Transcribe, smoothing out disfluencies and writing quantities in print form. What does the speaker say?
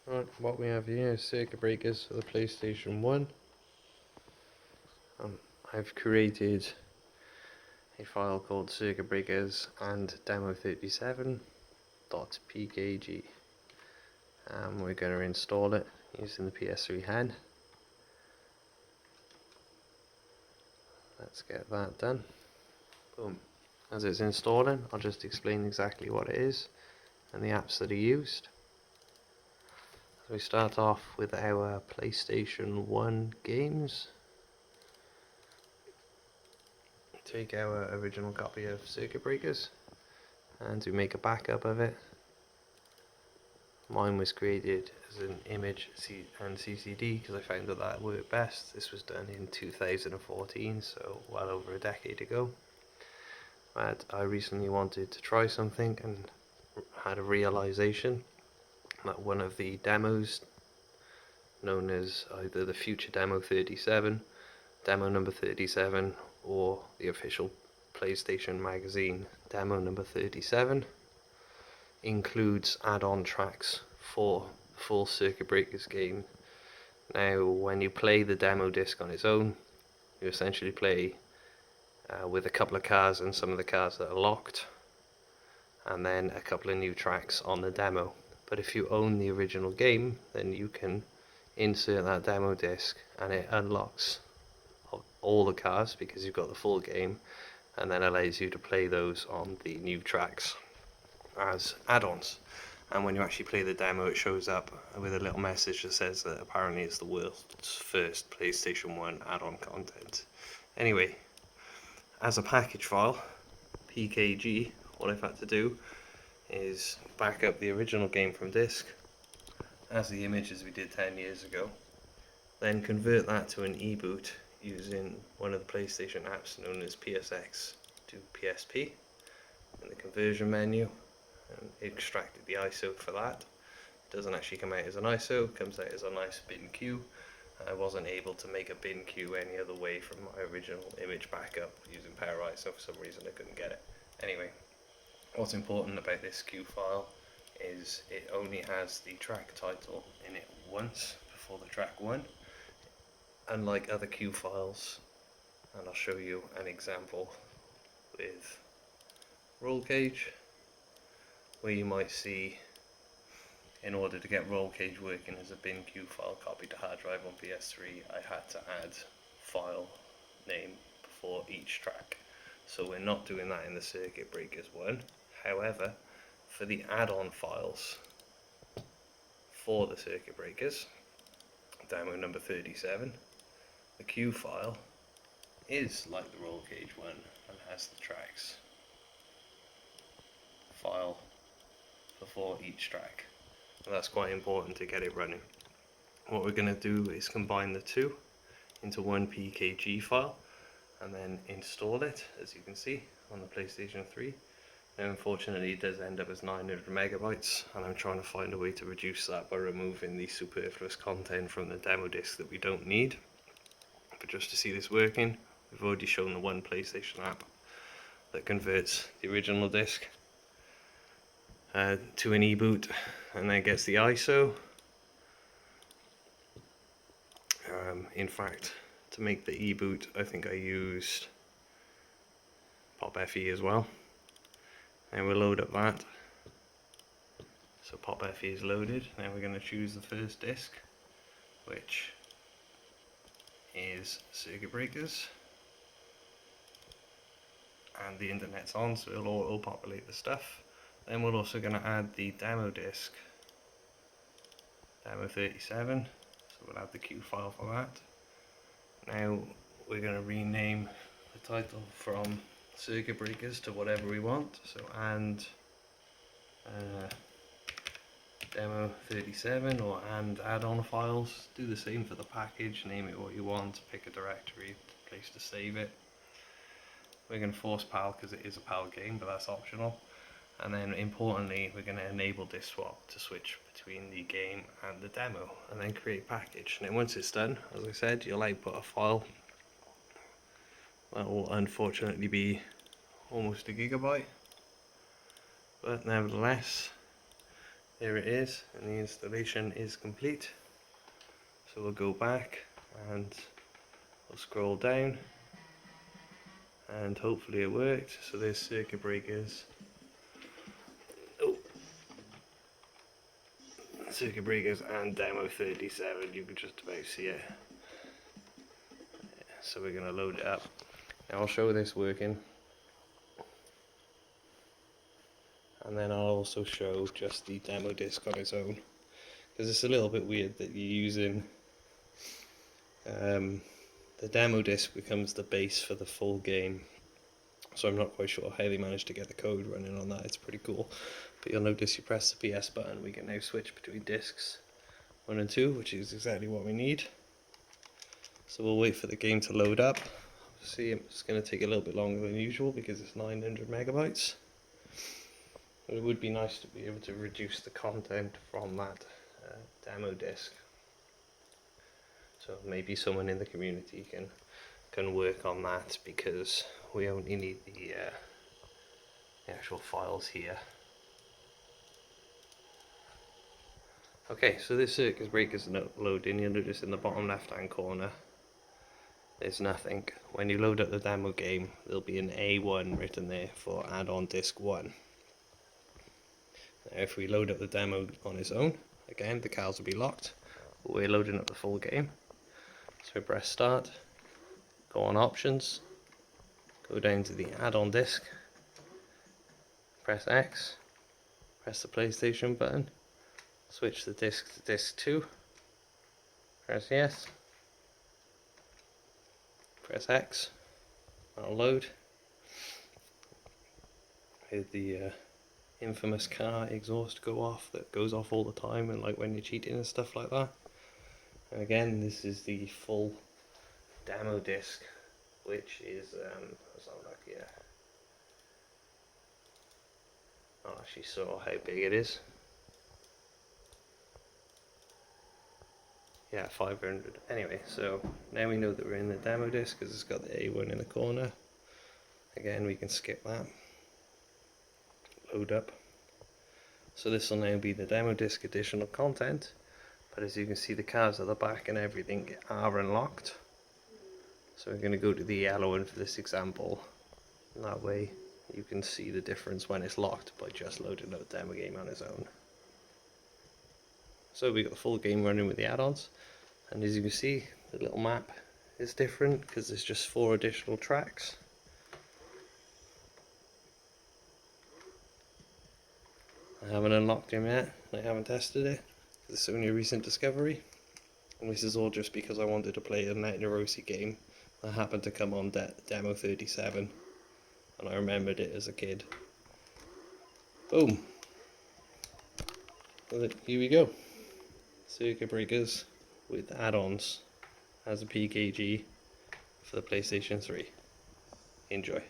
Right, what we have here is circuit breakers for the PlayStation 1. I've created a file called circuit breakers and demo37.pkg. We're going to install it using the PS3 head. Let's get that done. Boom. As it's installing, I'll just explain exactly what it is and the apps that are used. So we start off with our PlayStation 1 games. Take our original copy of Circuit Breakers and we make a backup of it. Mine was created as an image and CCD because I found that worked best. This was done in 2014, so well over a decade ago. But I recently wanted to try something and had a realization that one of the demos, known as either the Future Demo 37, Demo number 37, or the official PlayStation magazine Demo number 37, includes add-on tracks for full Circuit Breakers game. Now, when you play the demo disc on its own, you essentially play with a couple of cars and some of the cars that are locked, and then a couple of new tracks on the demo. But if you own the original game, then you can insert that demo disc and it unlocks all the cars because you've got the full game, and then allows you to play those on the new tracks as add-ons. And when you actually play the demo, it shows up with a little message that says that apparently it's the world's first PlayStation 1 add-on content. Anyway, as a package file, PKG, what I've had to do is back up the original game from disk as the image as we did 10 years ago, then convert that to an eBoot using one of the PlayStation apps known as PSX to PSP in the conversion menu, and extracted the ISO for that. It doesn't actually come out as an ISO, it comes out as a nice bin queue. I wasn't able to make a bin queue any other way from my original image backup using PowerISO. For some reason I couldn't get it. Anyway, what's important about this queue file is it only has the track title in it once before the track 1. Unlike other queue files, and I'll show you an example with roll cage, where you might see, in order to get roll cage working as a bin queue file copied to hard drive on PS3, I had to add file name before each track. So we're not doing that in the Circuit Breakers one. However, for the add-on files for the Circuit Breakers, demo number 37, the queue file is like the roll cage one and has the tracks file before each track. And that's quite important to get it running. What we're going to do is combine the two into one PKG file and then install it, as you can see, on the PlayStation 3. Now unfortunately it does end up as 900 megabytes, and I'm trying to find a way to reduce that by removing the superfluous content from the demo disc that we don't need. But just to see this working, we've already shown the one PlayStation app that converts the original disc to an eBoot and then gets the ISO. In fact, to make the eBoot, I think I used POP.FE as well. And we'll load up that. So POP.FE is loaded. Now we're going to choose the first disc, which is Circuit Breakers, and the internet's on, so it'll auto populate the stuff. Then we're also going to add the demo disc, demo 37, so we'll add the queue file for that. Now we're going to rename the title from Circuit Breakers to whatever we want, so and demo 37 or and add-on files. Do the same for the package, name it what you want, pick a directory, place to save it. We're going to force PAL because it is a PAL game, but that's optional. And then importantly, we're going to enable disk swap to switch between the game and the demo, and then create package. And then once it's done, as I said, you'll output a file that will unfortunately be almost a gigabyte, but nevertheless Here it is, and the installation is complete. So we'll go back and we'll scroll down, and hopefully it worked. So there's circuit breakers. Oh, circuit breakers and demo 37. You can just about see it. So we're going to load it up. Now I'll show this working, and then I'll also show just the demo disc on its own, because it's a little bit weird that you're using the demo disc becomes the base for the full game. So I'm not quite sure how they managed to get the code running on that. It's pretty cool. But you'll notice you press the PS button, we can now switch between discs 1 and 2, which is exactly what we need. So we'll wait for the game to load up. See, it's going to take a little bit longer than usual because it's 900 megabytes. But it would be nice to be able to reduce the content from that demo disc. So maybe someone in the community can work on that, because we only need the actual files here. Okay, so this circuit breaker is loading. You'll notice in the bottom left hand corner there's nothing. When you load up the demo game, there'll be an A1 written there for add-on disc 1. Now if we load up the demo on its own, again the cars will be locked, but we're loading up the full game. So press start, go on options, go down to the add-on disc, press X, press the PlayStation button, switch the disc to disc 2, press yes, press X, that'll load. Here's the infamous car exhaust go off that goes off all the time, and like when you're cheating and stuff like that. And again, this is the full demo disc, which is let's have a look here. I'll actually saw how big it is. Yeah, 500. Anyway, so now we know that we're in the demo disc because it's got the A1 in the corner. Again, we can skip that. Load up. So this will now be the demo disc additional content. But as you can see, the cars at the back and everything are unlocked. So we're going to go to the yellow one for this example. And that way you can see the difference when it's locked by just loading up the demo game on its own. So we got the full game running with the add-ons. And as you can see, the little map is different because there's just 4 additional tracks. I haven't unlocked him yet. I haven't tested it. This is only a recent discovery, and this is all just because I wanted to play a Night Neurosi game that happened to come on demo 37, and I remembered it as a kid. Boom! Well, here we go. Circuit breakers with add-ons as a PKG for the PlayStation 3. Enjoy.